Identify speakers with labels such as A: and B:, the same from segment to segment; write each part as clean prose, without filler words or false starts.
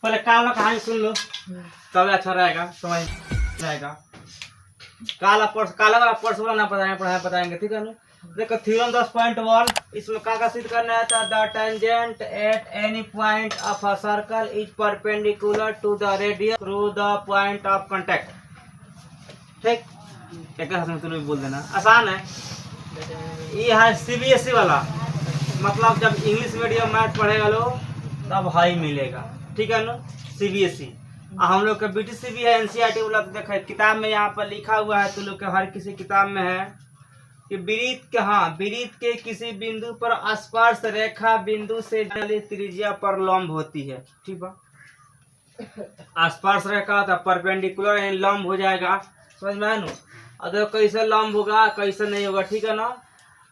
A: पहले काला कहानी सुन लो तब अच्छा रहेगा, समझ रहेगा। काला वाला पर्स वाला ना बताएंगे ठीक है ना। देखो थ्योरम 10.1 इसमें क्या सिद्ध करना है था, the tangent at any point of a circle is perpendicular to the radius through the point of contact. ठीक, एक तुम बोल देना, आसान है। ये है सीबीएसई वाला, मतलब जब इंग्लिश मीडियम मैथ पढ़ेगा लोग तब हाई मिलेगा, ठीक है ना। सीबीएसई हम लोग का बीटीसी भी है, एनसीईआरटी वाला। तो देखो किताब में यहाँ पर लिखा हुआ है, तो लोग के हर किसी किताब में है कि वृत्त के किसी बिंदु पर स्पर्श रेखा बिंदु से त्रिज्या पर लंब होती है, ठीक है। स्पर्श रेखा तो परपेंडिकुलर यानी लंब हो जाएगा, समझ में आया ना। अगर कैसे लंब होगा कैसे नहीं होगा, ठीक है ना।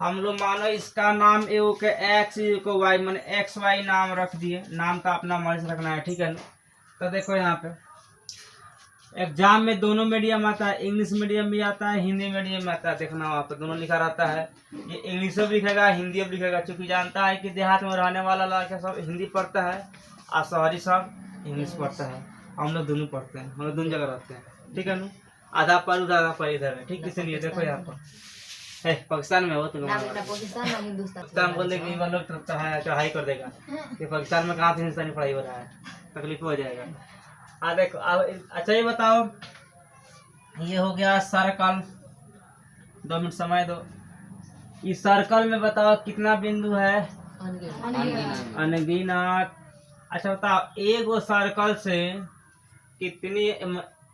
A: हम लोग मानो इसका नाम एगो के एक्स को वाई, मैंने एक्स वाई नाम रख दिए, नाम का अपना मर्ज रखना है, ठीक है ना। तो देखो यहाँ पे एग्जाम में दोनों मीडियम आता है, इंग्लिश मीडियम भी आता है, हिंदी मीडियम में आता है। देखना वहाँ पे दोनों लिखा रहता है, ये इंग्लिश में लिखेगा हिंदी में लिखेगा, क्योंकि जानता है कि देहात में रहने वाला लड़का सब हिंदी पढ़ता है और शहरी सब इंग्लिश पढ़ता है। हम लोग दोनों पढ़ते हैं, हम लोग दोनों जगह रहते हैं, ठीक है ना। आधा पर उधर आधा पर इधर है, ठीक। इसीलिए देखो यहाँ पर है पाकिस्तान में हो तो पाकिस्तान बोल देगी लोग तो हाई कर देगा कि पाकिस्तान में कहाँ से हिंदुस्तानी पढ़ाई हो रहा है, तकलीफ हो जाएगा। देखो अच्छा ये बताओ, ये हो गया सर्कल, 2 मिनट समय दो। इस सर्कल में बताओ कितना बिंदु है, अनगिनत। अच्छा बताओ एगो सर्कल से कितनी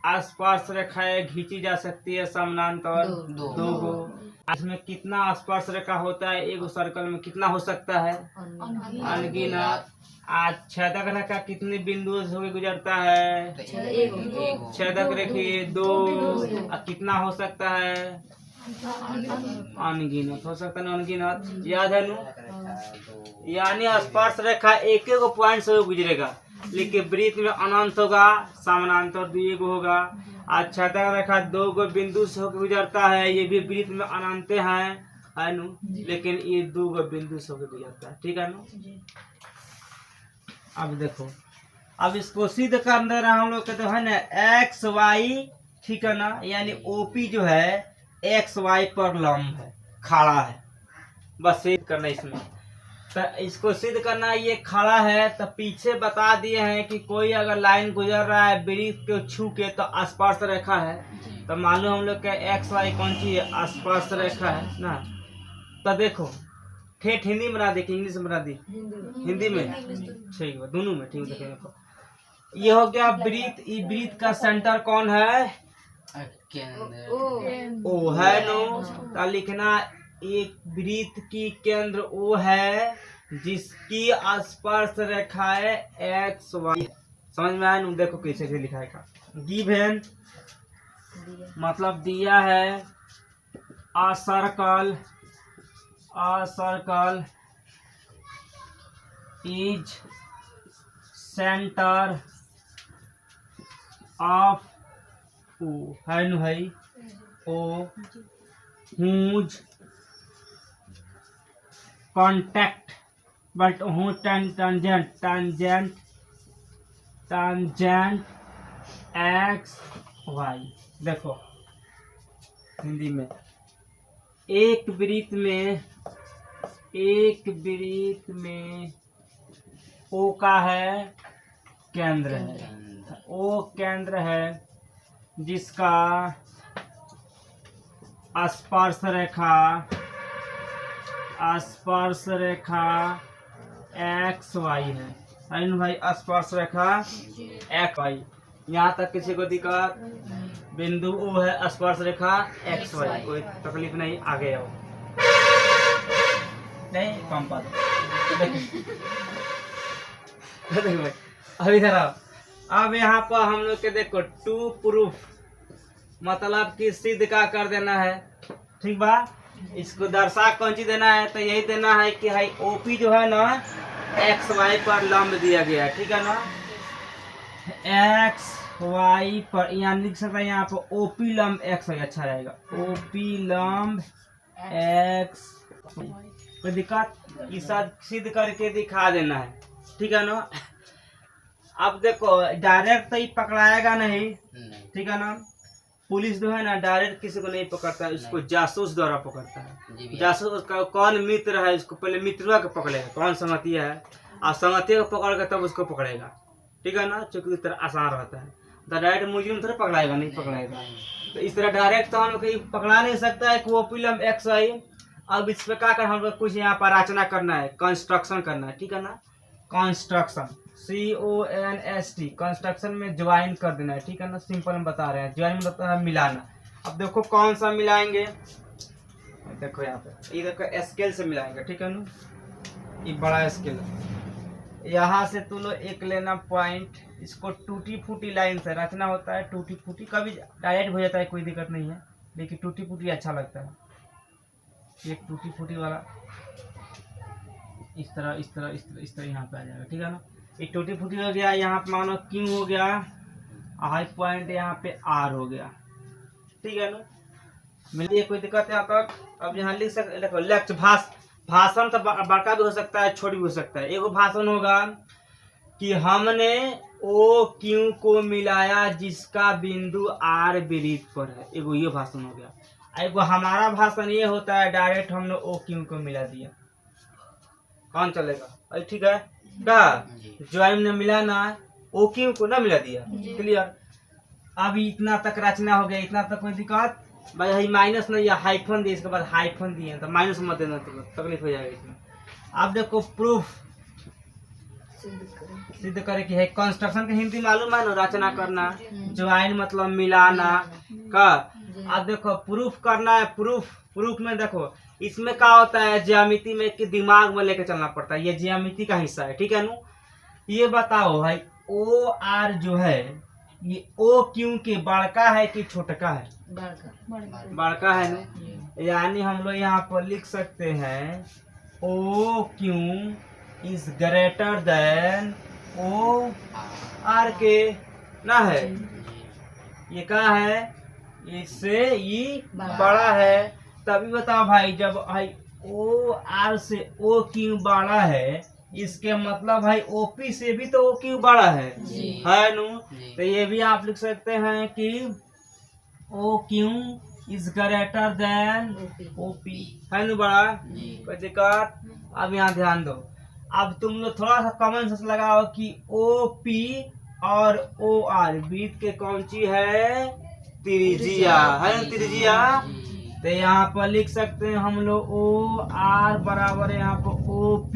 A: आसपास रेखाएं खींची जा सकती है समानांतर? दो गो। इसमें कितना स्पर्श रेखा होता है एगो सर्कल में, कितना हो सकता है? अनगिनत। आज छेदक रेखा कितने बिंदुओं से होकर गुजरता है? छेदक रेखा 2। कितना हो सकता है? अनगिनत हो सकता है, अनगिनत। याद है नु, यानी स्पर्श रेखा एक गो पॉइंट से गुजरेगा, लेकिन वृत्त में अनंत होगा, समानांतर 2 गो होगा। आज छेदक रेखा 2 गो बिंदु से होकर गुजरता है, ये भी वृत्त में अनंत है नु, लेकिन ये 2 गो बिंदु से होकर गुजरता है, ठीक है नु। अब देखो, अब इसको सिद्ध करने रहा हम लोग कहते हैं ना एक्स वाई, ठीक है ना, यानी ओपी जो है एक्स वाई पर लंब है, खड़ा है, बस सिद्ध करना इसमें। तो इसको सिद्ध करना, ये खड़ा है तो पीछे बता दिए हैं कि कोई अगर लाइन गुजर रहा है वृत्त को छू के तो स्पर्श रेखा है। तो मालूम हम लोग का एक्स वाई कौन सी है? स्पर्श रेखा है ना। तो देखो ठेठ हिंदी में बना दी कि इंग्लिश में बना दी? हिंदी में, ठीक है, दोनों में, ठीक है। ये हो गया वृत्त। वृत्त का सेंटर कौन है? ओ है नो। तो लिखना एक वृत्त की केंद्र ओ है जिसकी स्पर्श रेखा है एक्स वाई। समझ में आया? देखो कैसे लिखा है, गिवन मतलब दिया है a circle is center of O है नु है ओ हुज कॉन्टैक्ट बट हूँ टेंजेंट एक्स वाई। देखो हिंदी में एक वृत्त में ओ का है केंद्र है, ओ केंद्र है जिसका स्पर्श रेखा एक्स वाई है भाई, स्पर्श रेखा एक्स वाई। यहाँ तक किसी को दिक्कत? बिंदु ओ है, स्पर्श रेखा एक्स वाई, कोई तकलीफ नहीं, आगे आओ। नहीं कम पर देखो भाई, अभी इधर आओ। अब यहाँ पर हम लोग के देखो टू प्रूफ मतलब कि सिद्ध का कर देना है, ठीक बा। इसको दर्शा कौन चीज देना है? तो यही देना है कि भाई ओपी जो है ना एक्स वाई पर लंब दिया गया है, ठीक है ना। एक्स वाई पर यहाँ लिख सकता है, यहाँ पर ओपी लंब एक्स वाई अच्छा रहेगा, ओपी लंब एक्स। कोई दिक्कत? सिद्ध करके दिखा देना है, ठीक है ना। अब देखो डायरेक्ट तो ये पकड़ाएगा नहीं, ठीक है ना। पुलिस जो है ना डायरेक्ट किसी को नहीं पकड़ता है, उसको जासूस द्वारा पकड़ता है। जासूस उसका कौन मित्र है, उसको पहले मित्रवा को पकड़ेगा, कौन संगतिया है, और संगतिया को पकड़ कर तब उसको पकड़ेगा, ठीक है ना। चूंकि इस तरह आसान रहता है, तो डायरेक्ट मुजरिम थोड़ा पकड़ाएगा, नहीं पकड़ाएगा। तो इस तरह डायरेक्ट तो हम लोग पकड़ा नहीं सकता है कि वो फिल्म एक्स आई। अब इस पर क्या कर हम लोग कुछ यहाँ पर रचना करना है, कंस्ट्रक्शन करना है, ठीक है ना। कंस्ट्रक्शन CONST कंस्ट्रक्शन में ज्वाइन कर देना है, ठीक है ना। सिंपल हम बता रहे हैं, ज्वाइन मतलब है मिलाना। अब देखो कौन सा मिलाएंगे, देखो यहाँ पे इधर का स्केल से मिलाएंगे, ठीक है ना। ये बड़ा स्केल यहाँ से तुम लोग एक लेना पॉइंट, इसको टूटी फूटी लाइन से रचना होता है। टूटी फूटी कभी डायरेक्ट हो जाता है, कोई दिक्कत नहीं है, लेकिन टूटी फूटी अच्छा लगता है। एक टूटी फूटी वाला इस तरह इस तरह इस तरह इस तरह यहाँ पे आ जाएगा, ठीक है ना। एक टूटी फूटी हो गया, यहाँ पे मानो क्यू हो गया, हाई पॉइंट यहाँ पे R हो गया, ठीक है ना। मिलिए कोई दिक्कत है तक। अब यहाँ लिख सकते, देखो लेक्चर भाषण तो बड़का भी हो सकता है, छोटी भी हो सकता है। एगो भाषण होगा कि हमने OQ को मिलाया जिसका बिंदु R वृत्त पर है, एगो ये भाषण हो गया। एगो हमारा भाषण ये होता है डायरेक्ट हमने OQ को मिला दिया, कौन चलेगा, ठीक है क्या। ज्वाइन ने मिलाना, OQ को ना मिला दिया, क्लियर। अब इतना तक रचना हो गया, इतना तक कोई दिक्कत भाई। माइनस नहीं या हाइफन दिए, इसके बाद हाइफन दिए तो माइनस मत देना, तो तकलीफ हो जाएगी इसमें। अब देखो प्रूफ सिद्ध करे कि है। कंस्ट्रक्शन के हिंदी मालूम है ना, रचना करना, ज्वाइन मतलब मिलाना का। अब देखो प्रूफ करना है, प्रूफ में देखो इसमें क्या होता है, ज्यामिति में कि दिमाग में लेके चलना पड़ता है, ये ज्यामिति का हिस्सा है, ठीक है ना। ये बताओ भाई OR जो है ये OQ के बड़का है कि छोटका है, बड़का है ना। यानी हम लोग यहाँ पर लिख सकते हैं OQ is greater than OR के ना है। ये क्या है, इससे ये बड़ा है। तभी बताओ भाई, जब भाई OR से OQ बड़ा है, इसके मतलब भाई OP से भी तो OQ बड़ा है नु। तो ये भी आप लिख सकते हैं कि OQ is greater than OP, है नु बड़ा, कोई दिक्कत। अब यहाँ ध्यान दो, अब तुम लोग थोड़ा सा कॉमन सेंस लगाओ कि OP और OR बीच के कौन सी है, त्रिज्या है ना, त्रिज्या। तो यहाँ पर लिख सकते हैं हम लोग OR बराबर है यहाँ पर OP,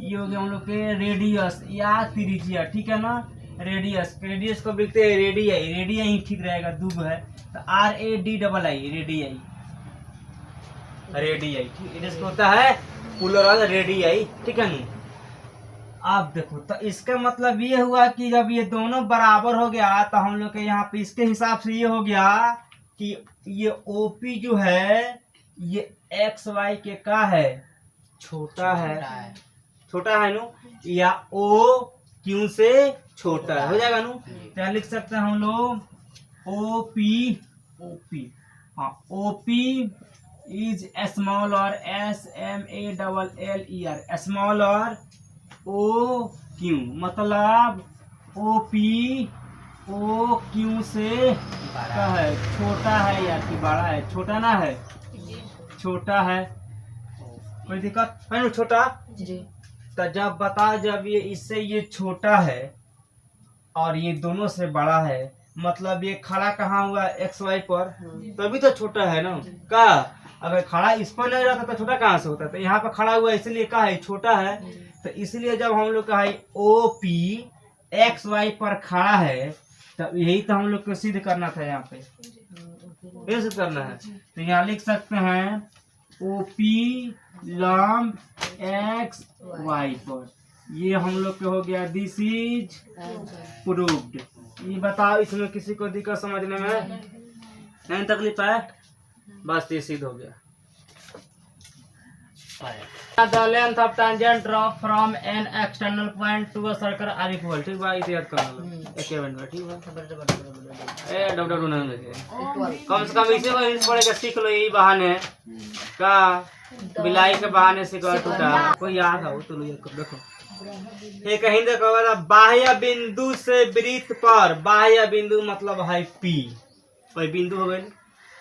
A: ये हो गया हम लोग के रेडियस या त्रिज्या, ठीक है ना। रेडियस को लिखते हैं रेडियाई ही ठीक रहेगा, दूब है तो RADII रेडियाई, ठीक है। होता है प्लूरल रेडियाई, ठीक है ना। अब देखो तो इसका मतलब ये हुआ कि जब ये दोनों बराबर हो गया तो हम लोग के यहाँ पे इसके हिसाब से ये हो गया कि ये OP जो है ये XY के का है, छोटा है नु, या OQ से छोटा है, हो जाएगा नु। क्या लिख सकते हैं हम लोग OP, हाँ OP इज स्मॉल और SMALLER, स्मॉल और OQ मतलब OP OQ से क्या है, छोटा है या कि बड़ा है, छोटा ना है, छोटा है, कोई दिक्कत है ना, छोटा जी। तो जब बता, जब ये इससे ये छोटा है और ये दोनों से बड़ा है, मतलब ये खड़ा कहाँ हुआ, XY पर, तभी तो छोटा है ना का। अगर खड़ा इस पर नहीं रहता तो छोटा कहाँ से होता, तो यहाँ पर खड़ा हुआ इसलिए क्या है, छोटा है। तो इसलिए जब हम लोग का है OP XY पर खड़ा है, तो यही तो हम लोग को सिद्ध करना था, यहाँ पे सिद्ध करना है। तो यहाँ लिख सकते हैं OP लंब XY पर, ये हम लोग के हो गया, दिस इज प्रूव्ड। ये बताओ इसमें किसी को दिक्कत समझने में नहीं, तकलीफ है, बस ये सिद्ध हो गया। The length of tangent drop from an external point to a circle are equal, ठीक बा, इसे याद करना एक मिनट में, ठीक बा। ए डब्ल्यू नहीं लगे, कम से कम इसे पढ़े के सीख लो, यही बहाने का बिलाई के बहाने से टूटा, कोई याद हो तो लो, देखो ये कहीं देखो बाह्य बिंदु से वृत्त पर, बाह्य बिंदु मतलब है पी, कोई बिंदु हो गई।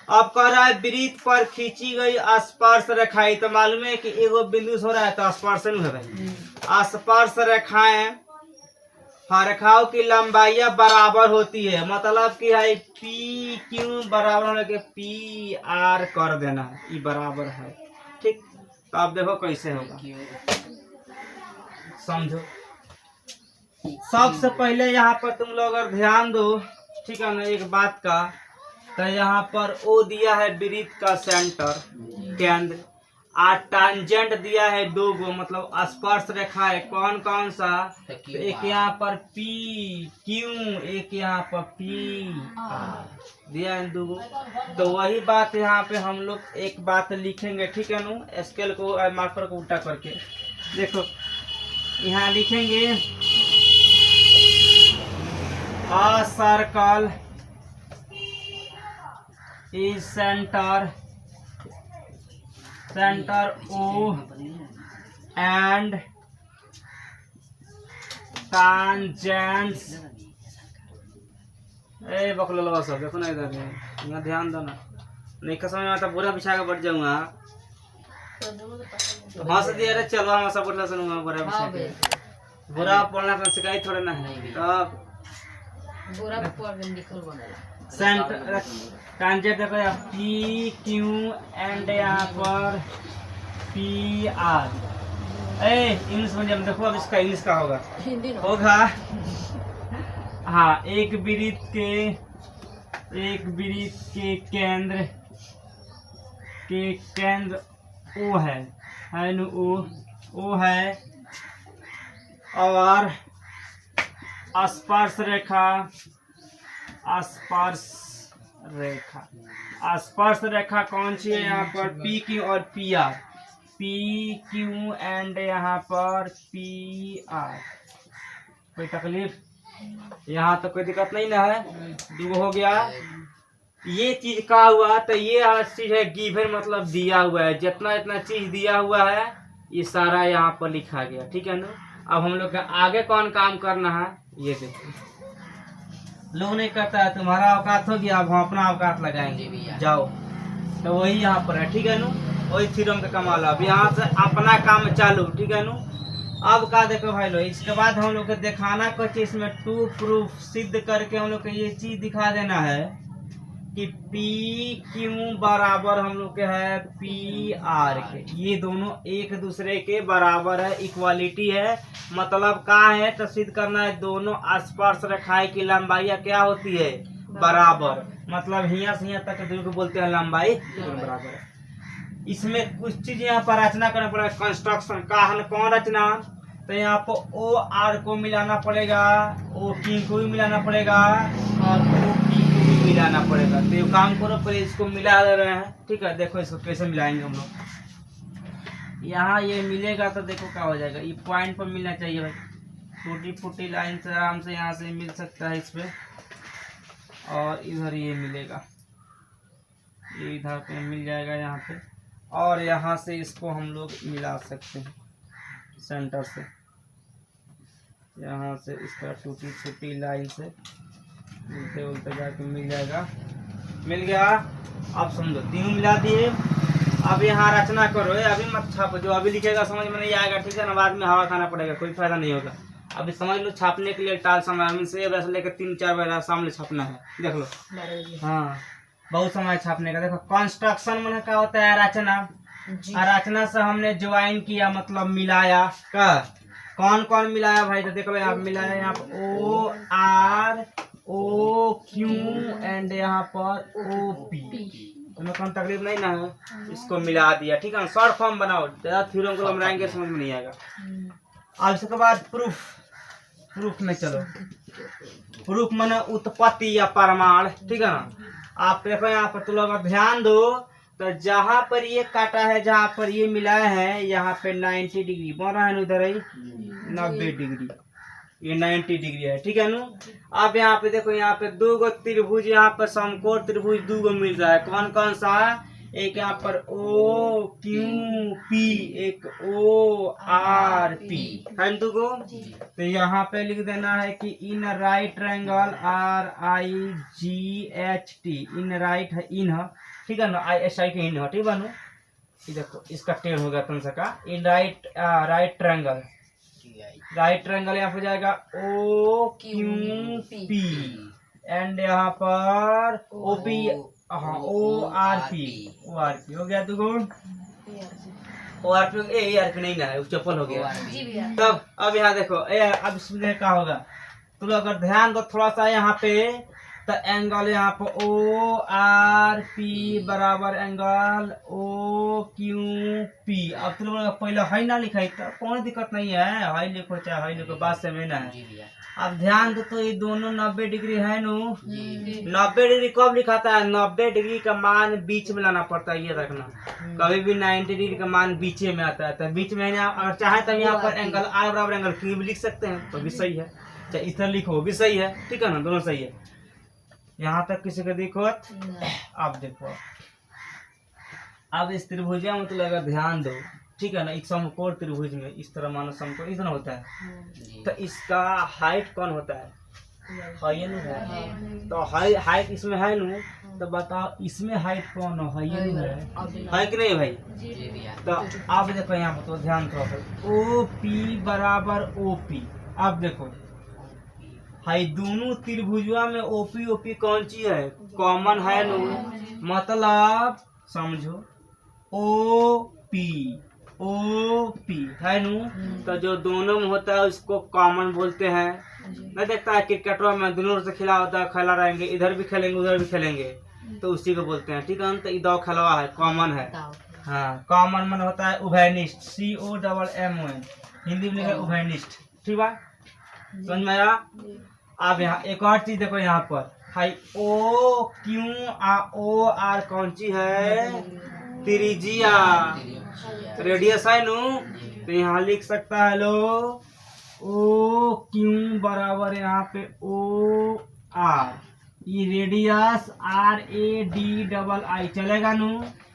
A: अब कह रहा है वृत्त पर खींची गई स्पर्श रेखाएं, तो मालूम है कि एगो बिंदु से हो रहा है तो स्पर्शन हो रहा है। स्पर्श रेखाएं, हाँ, रेखाओं की लंबाई बराबर होती है, मतलब कि है पी क्यू बराबर होने के पी आर कर देना, ये बराबर है। ठीक, तो अब देखो कैसे होगा, समझो। सबसे पहले यहाँ पर तुम लोग अगर ध्यान दो, ठीक है ना, एक बात का, तो यहाँ पर ओ दिया है वृत्त का सेंटर केंद्र, और टांजेंट दिया है दो गो, मतलब स्पर्श रेखा है, कौन कौन सा, तो एक यहाँ पर पी क्यू, एक यहाँ पर पी आर दिया है दो गो। तो वही बात यहाँ पे हम लोग एक बात लिखेंगे, ठीक है ना, स्केल को मार्कर को उल्टा करके देखो, यहाँ लिखेंगे a circle is center O and tangents, ए बकलो लो सब देखो ना, इधर यहाँ ध्यान दो ना, नहीं का समझ में आता बुरा बिछा के बैठ जाऊंगा। तो हाँ से दिया रे, चलो हम सब बोलना सुनूंगा, बुरा बिछा के, बुरा पढ़ना तो शिकायत थोड़ा ना है, तब बुरा पढ़ लिखल बनेला। सेंटर टांजेंट देखो यहाँ पी क्यू एंड यहाँ पर पी आर। इंग्लिश में देखो, अब इसका इंग्लिश का होगा, होगा हाँ, एक वृत्त के केंद्र ओ है न, ओ है, और स्पर्श रेखा कौन सी है यहाँ पर, पी क्यू और P R, P Q and यहाँ पर पी आर। कोई तकलीफ यहाँ तो कोई दिक्कत नहीं ना है, दो हो गया। ये चीज का हुआ, तो ये चीज है गिवन, मतलब दिया हुआ है, जितना इतना चीज दिया हुआ है ये सारा यहाँ पर लिखा गया, ठीक है ना। अब हम लोग का आगे कौन काम करना है ये देखो, लोग नहीं करता है, तुम्हारा औकात हो गया, अब हम अपना औकात लगाएंगे, जाओ। तो वही यहाँ पर है, ठीक है नु, वही थ्योरम का कमाल। अब यहाँ से अपना काम चालू, ठीक है नु। अब का देखो भाई लोग, इसके बाद हम लोग को दिखाना कुछ, इसमें टू प्रूफ सिद्ध करके हम लोग को ये चीज दिखा देना है कि पी क्यू बराबर हम लोग के है पी आर के, ये दोनों एक दूसरे के बराबर है, इक्वालिटी है। मतलब का है, तो सिद्ध करना है दोनों स्पर्श रेखाएं की लंबाई क्या होती है, बराबर, मतलब हिया से हिया तक दूरी को बोलते हैं लंबाई बराबर है। इसमें कुछ चीज यहाँ पर रचना करना पड़ेगा, कंस्ट्रक्शन का है, कौन रचना, तो यहाँ पर ओ आर को मिलाना पड़ेगा, ओ क्यू को भी मिलाना पड़ेगा, और ओ पी को भी मिलाना पड़ेगा। तो ये काम करो, पहले इसको मिला दे रहे हैं, ठीक है। देखो इसको कैसे मिलाएंगे हम लोग, यहाँ ये मिलेगा तो देखो क्या हो जाएगा, ये पॉइंट पर मिलना चाहिए भाई, टूटी फूटी लाइन से आराम से यहाँ से मिल सकता है इस पे, और इधर ये मिलेगा, ये इधर पे मिल जाएगा यहाँ पे, और यहाँ से इसको हम लोग मिला सकते हैं सेंटर से, यहाँ से इस तरह टूटी फूटी लाइन से उल्टे उल्टे जाके मिल जाएगा, मिल गया। अब समझो तीनों मिला दिए। अब यहाँ रचना करो, अभी मत छापो, जो अभी लिखेगा समझ में नहीं आएगा, ठीक है ना, बाद में हवा खाना पड़ेगा, कोई फायदा नहीं होगा। अभी समझ लो, छापने के लिए टाल समय से वैसे लेकर 3-4 बार सामने छापना है, देख लो, हाँ बहुत समय छापने का। देखो कंस्ट्रक्शन में क्या होता है, रचना, रचना से हमने ज्वाइन किया, मतलब मिलाया का, कौन कौन मिलाया भाई, तो देख लो यहाँ मिलाया, यहाँ पर O R O Q and यहाँ पर ओ पी, तुम्हें कौन तकलीफ नहीं ना है, इसको मिला दिया, ठीक है ना। शॉर्ट फॉर्म बनाओ, ज्यादा थ्योरम को बनाएंगे समझ में नहीं आएगा। अब इसके बाद प्रूफ में चलो, प्रूफ माने उत्पत्ति या प्रमाण, ठीक है ना। आप देखो यहाँ पर तुम लोग ध्यान दो, तो जहाँ पर ये काटा है, जहाँ पर ये मिलाया है, यहाँ पे 90 डिग्री बन रहा है, उधर ही 90 डिग्री, ये 90 डिग्री है, ठीक है ना। अब यहाँ पे देखो, यहाँ पे दो गो त्रिभुज, यहाँ पर समकोण त्रिभुज दो गो मिल रहा है, कौन कौन सा, एक यहाँ पर ओ क्यू पी, एक ओ आर पी है न तुमको। तो यहाँ पे लिख देना है कि in right triangle RIGHT, in right है इन है, ठीक है ना, ISI के इन है, ठीक है ना। ये देखो इसका टेन हो गया तुम का in right triangle, right triangle यहाँ पे जाएगा ओ क्यू पी एंड यहाँ पर ओ पी, हाँ ओ आर पी हो गया देखो, ओ आर पी नहीं ना है, चप्पल हो गया। तब अब यहाँ देखो अब इसमें क्या होगा, तो अगर ध्यान दो थोड़ा सा यहाँ पे, तो एंगल यहाँ पर ओ आर पी बराबर एंगल ओ क्यू पी। अब तुम लोग पहले है ना लिखा तो कोई दिक्कत नहीं है, हाई लिखो चाहे हाई लिखो, बात से में ना है। अब ध्यान दो तो ये दोनों 90 डिग्री है नु, 90 डिग्री कब लिखाता है, 90 डिग्री का मान बीच में लाना पड़ता है, ये रखना। कभी भी 90 डिग्री का मान बीच में आता है, तो बीच में अगर चाहे तो यहाँ पर एंगल आर बराबर एंगल क्यू भी लिख सकते हैं, तो भी सही है, चाहे इस तरह लिखो भी सही है, ठीक है ना, दोनों सही है। यहाँ तक किसी को दिक्कत? अब देखो अब इस त्रिभुज में मतलब अगर ध्यान दो, ठीक है ना, एक समकोण त्रिभुज में इस तरह मानो समकोण इतना होता है, तो इसका हाइट कौन होता है, हाई है, तो हाइट इसमें है नु, तो बताओ इसमें हाइट कौन हो, हाई है कि नहीं भाई। तो अब देखो यहाँ पर तो ध्यान थोड़ा सा, ओ पी बराबर ओ पी। अब देखो हाई दोनों त्रिभुजवा में ओपी कौन चीज है, कॉमन है नु, मतलब समझो ओ पी है नु, तो जो दोनों में होता है उसको कॉमन बोलते हैं। मैं देखता है क्रिकेटरों में दोनों से खेला होता है, खेला रहेंगे, इधर भी खेलेंगे उधर भी खेलेंगे, तो उसी को बोलते हैं, ठीक है। तो इधर खेलवा है, कॉमन है, हाँ कॉमन मन होता है उभयनिष्ठ, COMMON, हिंदी में लिखा उभयनिष्ठ, ठीक है, समझ में आया। अब यहाँ एक और चीज देखो, यहाँ पर हाई ओ क्यू ओ आर कौन सी है, त्रिज्या, रेडियस है नु, तो यहाँ लिख सकता है लो ओ क्यू बराबर यहाँ पे ओ आर, ये रेडियस RADII चलेगा नु,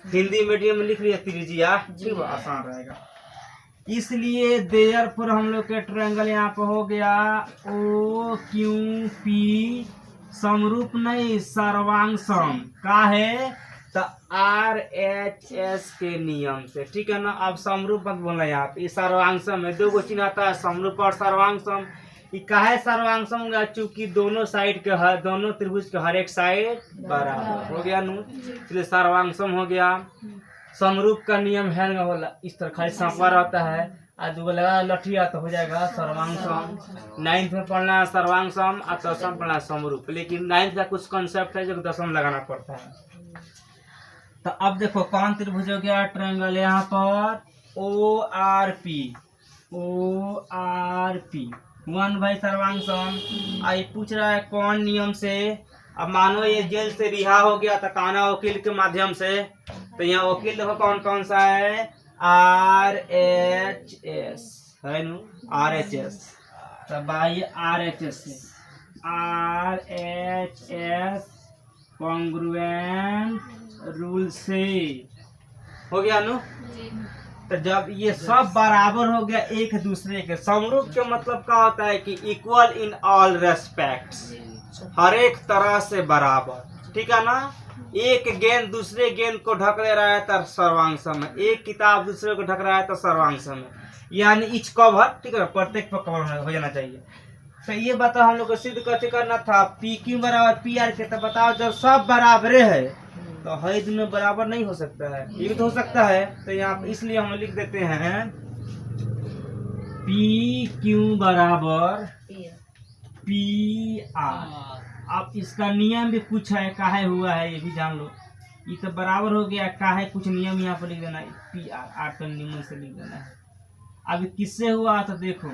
A: हिंदी मीडियम में लिख लिया त्रिज्या, ठीक है, आसान रहेगा। इसलिए देयरफॉर हम लोग के ट्रायंगल यहाँ पे हो गया ओ क्यू पी समरूप नहीं सर्वांगसम का है, तो RHS के नियम से, ठीक है ना। अब समरूप मत बोलना, यहाँ पे सर्वांगसम है, दो गो चिन्ह आता है, समरूप और सर्वांगसम। ये काहे सर्वांगसम होगा, चूंकि दोनों साइड के हर, दोनों त्रिभुज के हर एक साइड बराबर हो गया नु, इसलिए सर्वांगसम हो गया। समरूप का नियम है ना होला, इस तरह खाली सांपा रहता है, आज दो लगा लठिया तो हो जाएगा सर्वांगसम। 9th में पढ़ना है सर्वांगसम और 10th में पढ़ना है समरूप, लेकिन 9th का कुछ कॉन्सेप्ट है जो 10th लगाना पड़ता है। तो अब देखो कौन त्रिभुज हो गया, ट्रायंगल यहाँ पर ORP 1 भाई सर्वांगसम। आई पूछ रहा है कौन नियम से, अब मानो ये जेल से रिहा हो गया तो काना वकील के माध्यम से, तो यहाँ वकील देखो कौन कौन सा है, RHS है नु, RHS, तो भाई RHS से RHS कॉन्ग्रुएंट रूल से हो गया नु। तो जब ये सब बराबर हो गया एक दूसरे के, समरूप के मतलब क्या होता है कि इक्वल इन ऑल रेस्पेक्ट्स, हर एक तरह से बराबर, ठीक है ना। एक गेंद दूसरे गेंद को ढक ले रहा है तो सर्वांगसम है, एक किताब दूसरे को ढक रहा है तो सर्वांगसम है, यानी इच कवर, ठीक है, प्रत्येक पर कवर हो जाना चाहिए। तो ये बताओ हम लोग को सिद्ध कैसे करना था, PQ बराबर PR के, तो बताओ जब सब बराबरे है तो हर दोनों बराबर नहीं हो सकता है, ये भी तो हो सकता है। तो यहाँ इसलिए हम लिख देते हैं PQ बराबर PR। अब इसका नियम भी कुछ है, काहे हुआ है ये भी जान लो, ये तो बराबर हो गया, काहे कुछ नियम यहाँ पर लिख देना है, PR 8 नियम से लिख देना है। अब किससे हुआ तो देखो,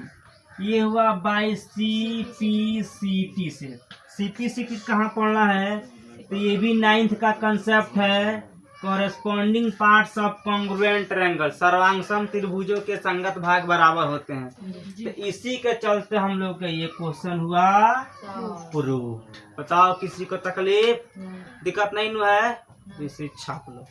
A: ये हुआ बाई CPCT से। CPCT कहाँ पढ़ना है, तो ये भी 9th का कंसेप्ट है, corresponding parts of congruent triangle, सर्वांगसम त्रिभुजों के संगत भाग बराबर होते हैं। तो इसी के चलते हम लोग का ये क्वेश्चन हुआ प्रूफ। बताओ किसी को तकलीफ दिक्कत नहीं है, इसे छाप लो।